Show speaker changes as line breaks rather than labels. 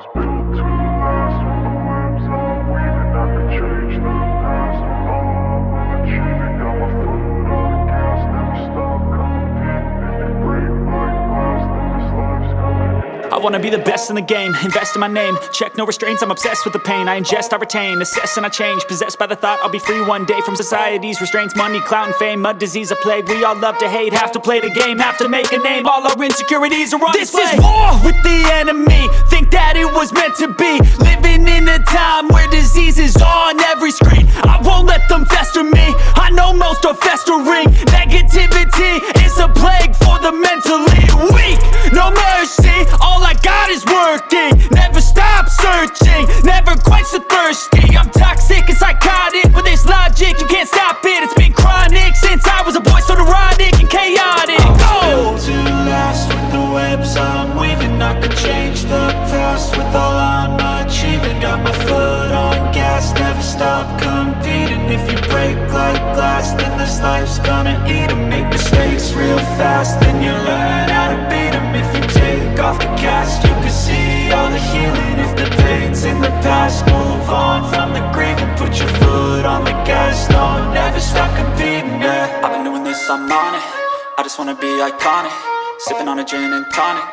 was built to last. With the webs I'm weaving, I could change the past. With all I'm achieving, got my foot on the gas. Never stop competing. If you break like glass, then this life's gonna end.
I wanna be the best in the game, invest in my name. Check no restraints, I'm obsessed with the pain. I ingest, I retain, assess and I change. Possessed by the thought I'll be free one day from society's restraints. Money, clout and fame, mud, disease, a plague. We all love to hate, have to play the game, have to make a name. All our insecurities are on display. This is war with the enemy, think that it was meant to be. Living in a time where disease is on every screen. I won't let them fester me, I know most are festering. Negativity is a plague for the mentally weak. No mercy, all I got is working. Never stop searching, never quench the thirsty. I'm toxic and psychotic with this logic, you can't stop it. It's been chronic since I was a boy, so neurotic and chaotic. Built to last. With the webs I'm weaving, I could change the past. With all I'm achieving, got my foot on gas. Never stop competing. If you break like glass, then this life's gonna eat 'em. Make mistakes real fast, then you learn how to beat 'em. If you take off the cast, you can see all the healing. If the pain's in the past, move on from the grave and put your foot on the gas. No, never stop competing, yeah. I've been doing this, I'm on it. I just wanna be iconic, sipping on a gin and tonic.